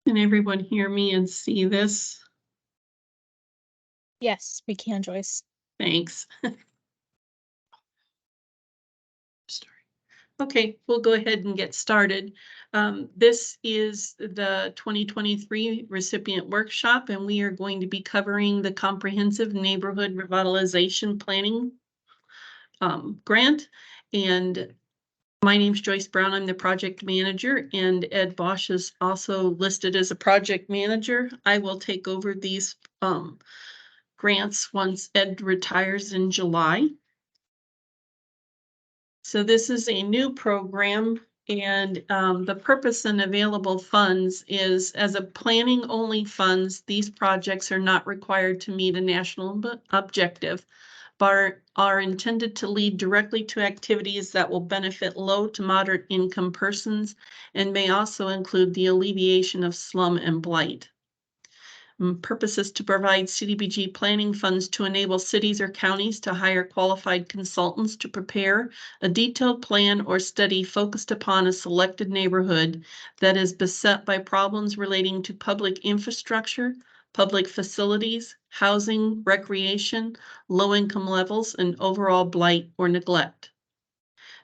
Can everyone hear me and see this? Yes, we can, Joyce. Thanks. Okay, we'll go ahead and get started. This is the 2023 recipient workshop, and we are going to be covering the Comprehensive Neighborhood Revitalization Planning grant. And my name's Joyce Brown. I'm the project manager, and Ed Bosch is also listed as a project manager. I will take over these grants once Ed retires in July. So this is a new program, and the purpose and available funds is as a planning only funds. These projects are not required to meet a national objective, but are intended to lead directly to activities that will benefit low to moderate income persons and may also include the alleviation of slum and blight. Purpose is to provide CDBG planning funds to enable cities or counties to hire qualified consultants to prepare a detailed plan or study focused upon a selected neighborhood that is beset by problems relating to public infrastructure, public facilities, housing, recreation, low-income levels, and overall blight or neglect.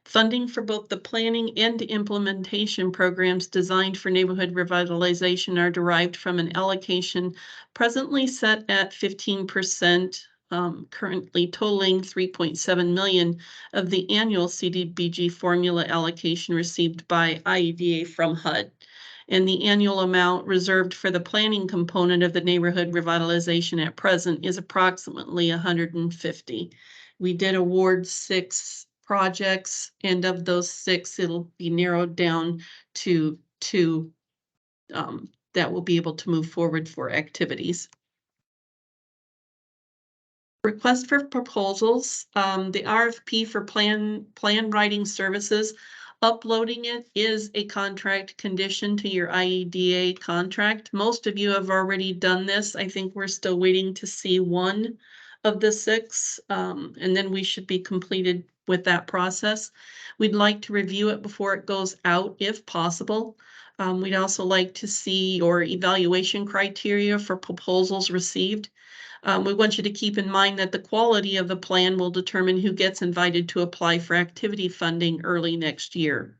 Funding for both the planning and implementation programs designed for neighborhood revitalization are derived from an allocation presently set at 15%, currently totaling 3.7 million of the annual CDBG formula allocation received by IEDA from HUD. And the annual amount reserved for the planning component of the neighborhood revitalization at present is approximately 150. We did award 6 projects, and of those 6, it'll be narrowed down to 2 that will be able to move forward for activities. Request for proposals, the RFP for plan writing services. Uploading it is a contract condition to your IEDA contract. Most of you have already done this. I think we're still waiting to see 1 of the 6, and then we should be completed with that process. We'd like to review it before it goes out if possible. We'd also like to see your evaluation criteria for proposals received. We want you to keep in mind that the quality of the plan will determine who gets invited to apply for activity funding early next year.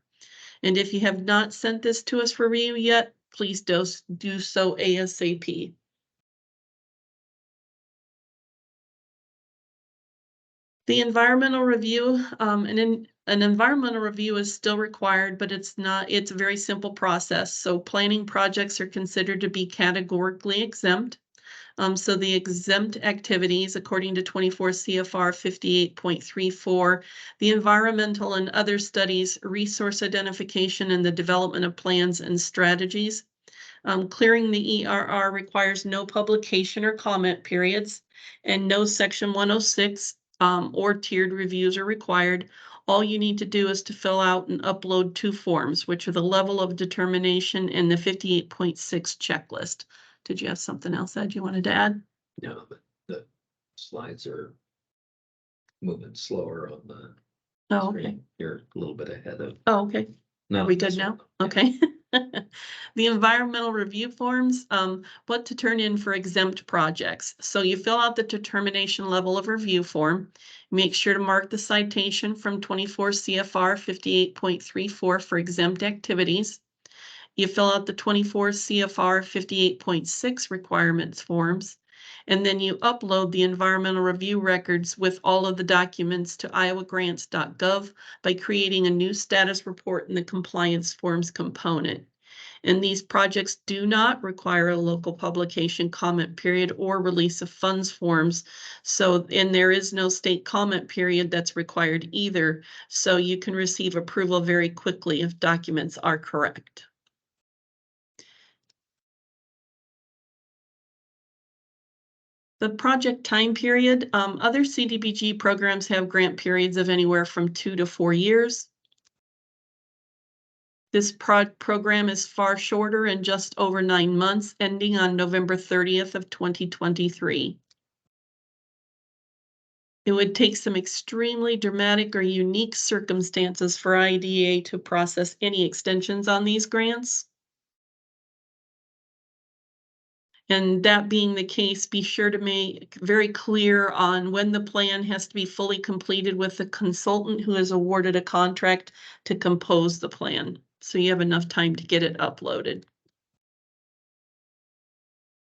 And if you have not sent this to us for review yet, please do so ASAP. The environmental review, an environmental review is still required, but it's a very simple process. So planning projects are considered to be categorically exempt. So the exempt activities, according to 24 CFR 58.34, the environmental and other studies, resource identification, and the development of plans and strategies. Clearing the ERR requires no publication or comment periods, and no Section 106 or tiered reviews are required. All you need to do is to fill out and upload 2 forms, which are the level of determination and the 58.6 checklist. Did you have something else, Ed, you wanted to add? No, but the slides are moving slower on the Oh, okay. screen. You're a little bit ahead of. Oh, okay. No, Are we good now? Okay. The environmental review forms, what to turn in for exempt projects. So you fill out the determination level of review form. Make sure to mark the citation from 24 CFR 58.34 for exempt activities. You fill out the 24 CFR 58.6 requirements forms, and then you upload the environmental review records with all of the documents to iowagrants.gov by creating a new status report in the compliance forms component. And these projects do not require a local publication comment period or release of funds forms. And there is no state comment period that's required either. So you can receive approval very quickly if documents are correct. The project time period, other CDBG programs have grant periods of anywhere from 2 to 4 years. This program is far shorter and just over 9 months, ending on November 30th of 2023. It would take some extremely dramatic or unique circumstances for IDA to process any extensions on these grants. And that being the case, be sure to make very clear on when the plan has to be fully completed with the consultant who is awarded a contract to compose the plan. So you have enough time to get it uploaded.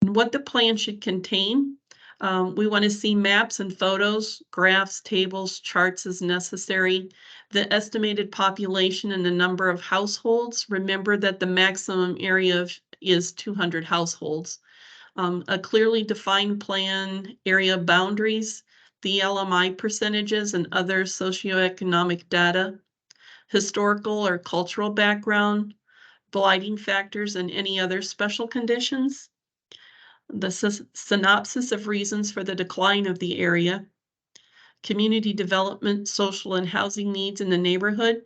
And what the plan should contain. We want to see maps and photos, graphs, tables, charts as necessary. The estimated population and the number of households. Remember that the maximum area is 200 households. A clearly defined plan, area boundaries, the LMI percentages and other socioeconomic data, historical or cultural background, blighting factors and any other special conditions, the synopsis of reasons for the decline of the area, community development, social and housing needs in the neighborhood,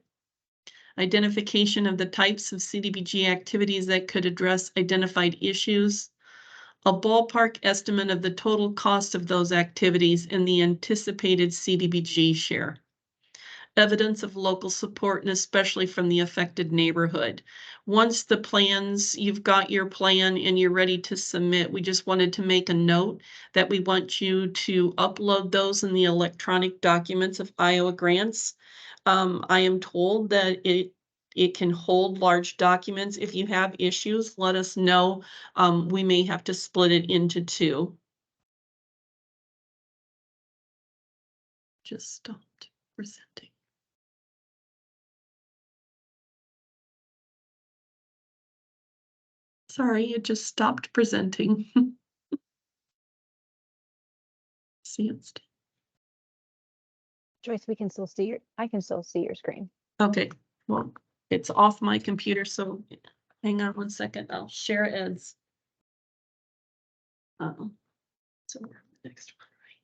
identification of the types of CDBG activities that could address identified issues, a ballpark estimate of the total cost of those activities and the anticipated CDBG share. Evidence of local support and especially from the affected neighborhood. Once the plans, you've got your plan and you're ready to submit, we just wanted to make a note that we want you to upload those in the electronic documents of Iowa grants. I am told that it can hold large documents. If you have issues, let us know. We may have to split it into two. Just stopped presenting. Sorry, it just stopped presenting. See it. Joyce, we can still see I can still see your screen. Okay, well, it's off my computer, so hang on 1 second. I'll share Ed's. So next one, right?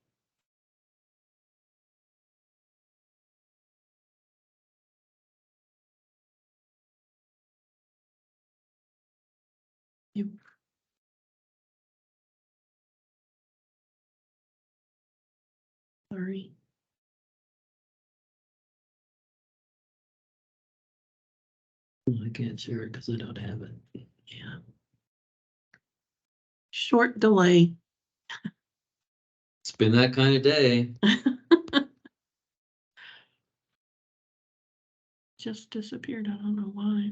You. Sorry. I can't share it because I don't have it. Yeah. Short delay. It's been that kind of day. Just disappeared. I don't know why.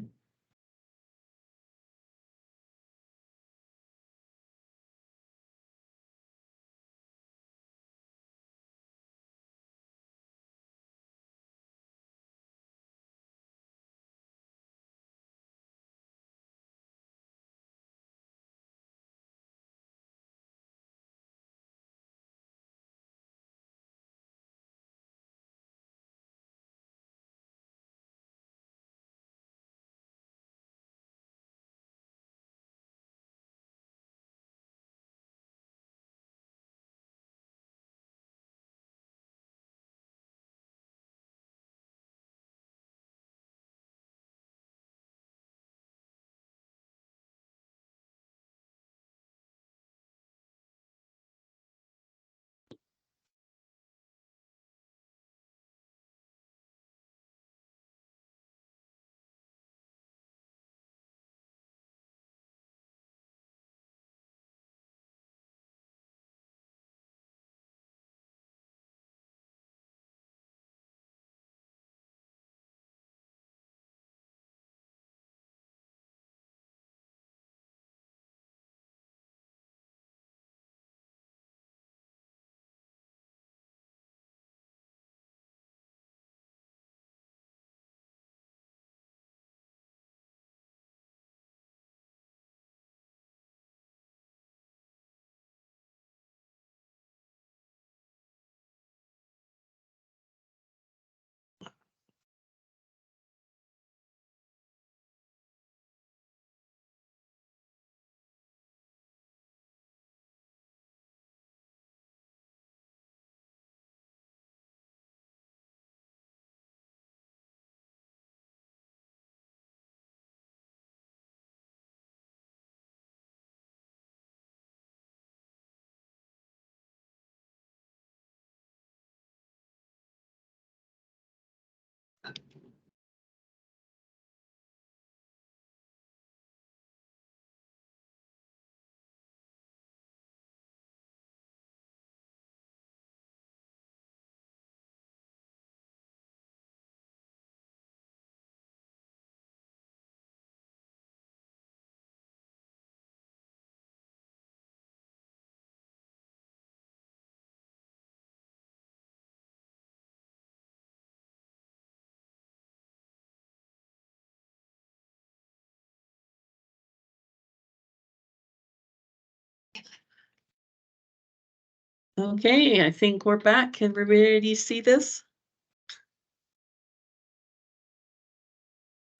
Okay, I think we're back. Can everybody see this?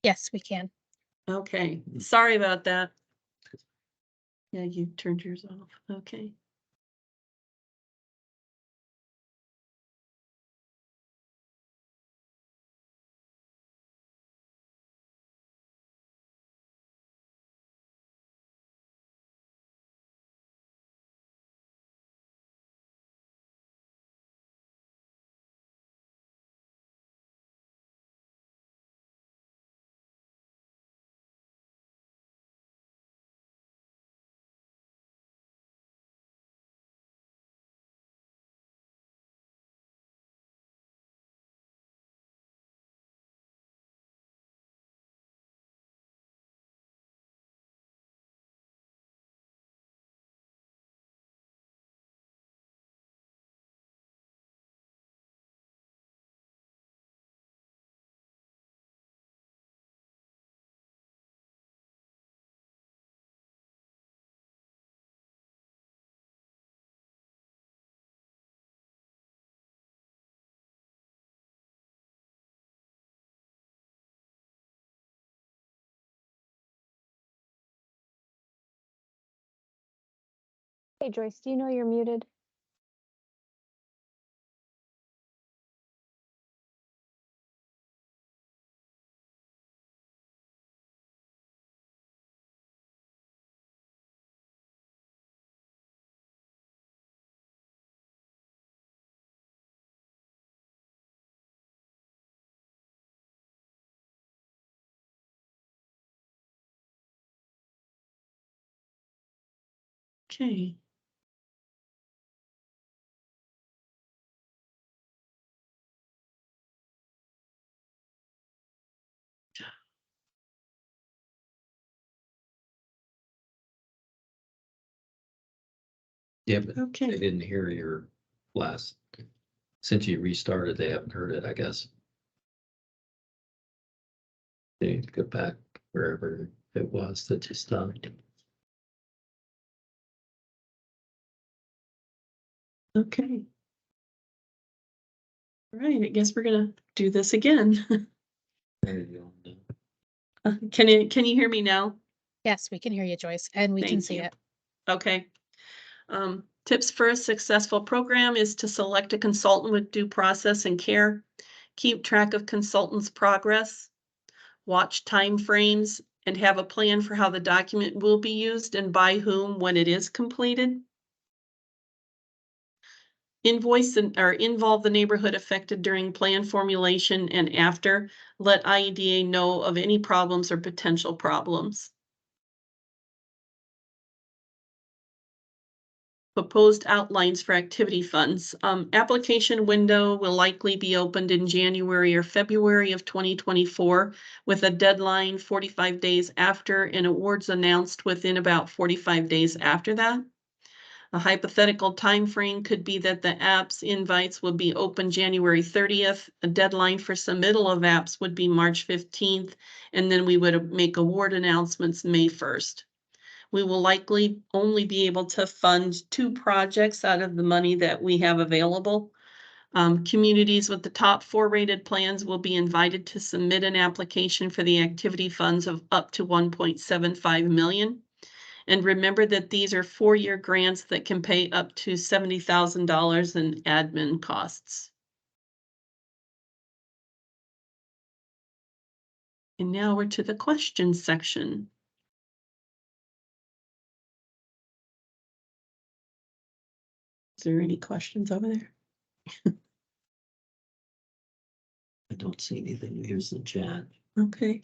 Yes, we can. Okay, sorry about that. Yeah, you turned yours off. Okay. Hey Joyce, do you know you're muted? Okay. Yeah, but they Okay. didn't hear your last, since you restarted, they haven't heard it, I guess. They need to go back wherever it was that you stopped. Okay. All right, I guess we're gonna do this again. There you go. Can you hear me now? Yes, we can hear you, Joyce, and we can Thank see you. it. Okay. Tips for a successful program is to select a consultant with due process and care. Keep track of consultants' progress. Watch timeframes and have a plan for how the document will be used and by whom when it is completed. Or involve the neighborhood affected during plan formulation and after. Let IEDA know of any problems or potential problems. Proposed outlines for activity funds. Application window will likely be opened in January or February of 2024 with a deadline 45 days after and awards announced within about 45 days after that. A hypothetical timeframe could be that the apps invites will be open January 30th. A deadline for submittal of apps would be March 15th, and then we would make award announcements May 1st. We will likely only be able to fund 2 projects out of the money that we have available. Communities with the top 4 rated plans will be invited to submit an application for the activity funds of up to 1.75 million. And remember that these are 4-year grants that can pay up to $70,000 in admin costs. And now we're to the questions section. Is there any questions over there? I don't see anything. Here's the chat. Okay.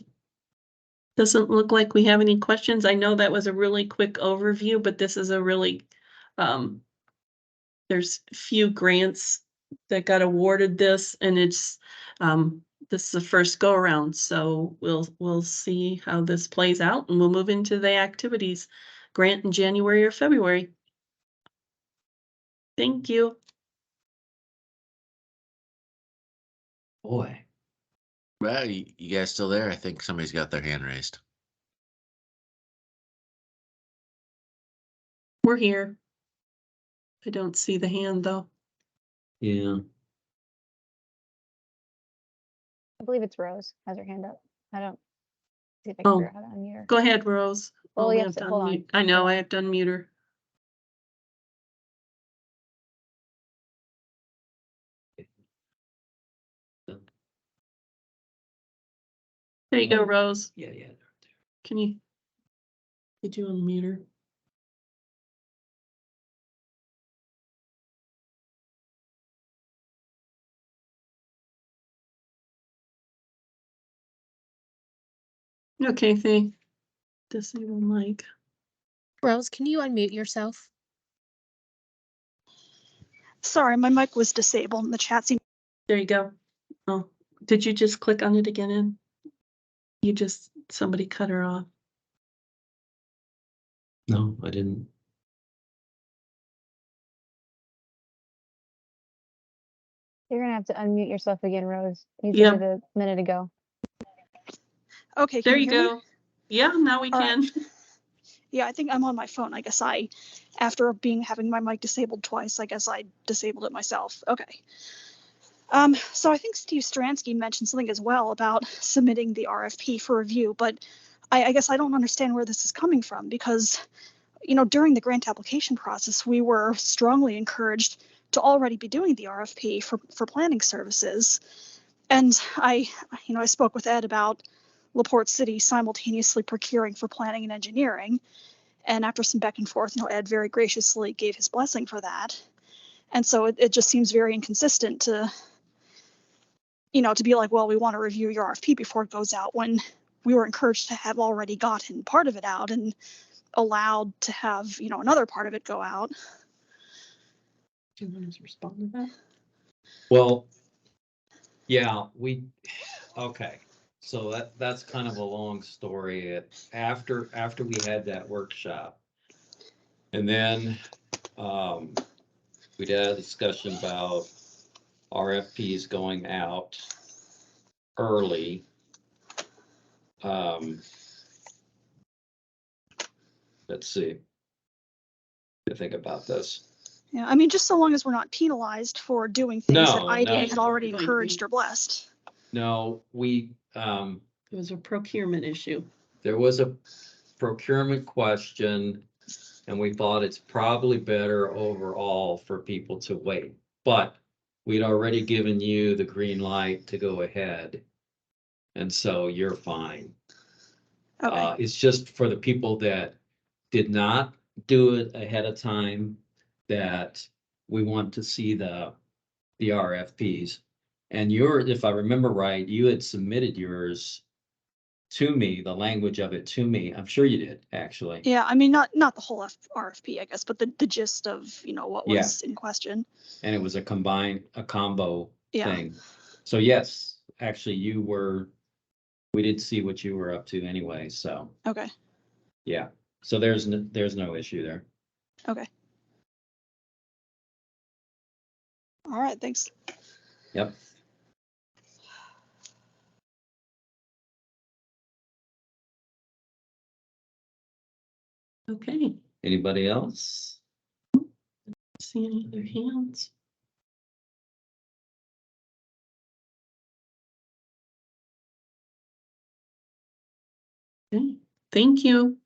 Doesn't look like we have any questions. I know that was a really quick overview, but this is a really, there's few grants that got awarded this and it's, this is the first go around. So we'll see how this plays out and we'll move into the activities grant in January or February. Thank you. Boy, Well, you guys still there? I think somebody's got their hand raised. We're here. I don't see the hand though. Yeah, I believe it's Rose has her hand up. I don't see if I can Oh. figure out how to unmute her. Go ahead, Rose. Well, Oh, you we have to- to hold on, unmute. I know, hold I on. have to unmute her. There you go, Rose. yeah, yeah. Can you? Did you unmute her? Okay, thank. Disable mic. Rose, can you unmute yourself? Sorry, my mic was disabled and the chat seemed. There you go. Oh, did you just click on it again? And you just, somebody cut her off. No, I didn't. You're gonna have to unmute yourself again, Rose. You Yeah. did it a minute ago. Okay, can There you you hear me? go. Yeah, now we All right. can. Yeah, I think I'm on my phone. I guess after having my mic disabled twice, I guess I disabled it myself. Okay. So I think Steve Stransky mentioned something as well about submitting the RFP for review, but I guess I don't understand where this is coming from because, during the grant application process, we were strongly encouraged to already be doing the RFP for planning services. And I spoke with Ed about LaPorte City simultaneously procuring for planning and engineering. And after some back and forth, Ed very graciously gave his blessing for that. And so it just seems very inconsistent to be like, well, we want to review your RFP before it goes out when we were encouraged to have already gotten part of it out and allowed to have, another part of it go out. Do you want to respond to that? Well, yeah, okay. So that's kind of a long story. After we had that workshop. And then, we had a discussion about RFPs going out early. Let's see. To think about this. Yeah, I mean, just so long as we're not penalized for doing things that No, IDA no. had already Right, encouraged right. or blessed. No, It was a procurement issue. there was a procurement question. And we thought it's probably better overall for people to wait, but we'd already given you the green light to go ahead. And so you're fine. Okay. It's just for the people that did not do it ahead of time that we want to see the RFPs. And if I remember right, you had submitted yours to me, the language of it to me. I'm sure you did, actually. Yeah, I mean, not the whole RFP, I guess, but the gist of, what Yeah. was in question. And it was a combo Yeah. thing. So yes, actually we did see what you were up to anyway, so Okay. yeah. So there's no issue there. Okay. All right. Thanks. Yep. Okay. Anybody else? See any other hands? Okay, thank you.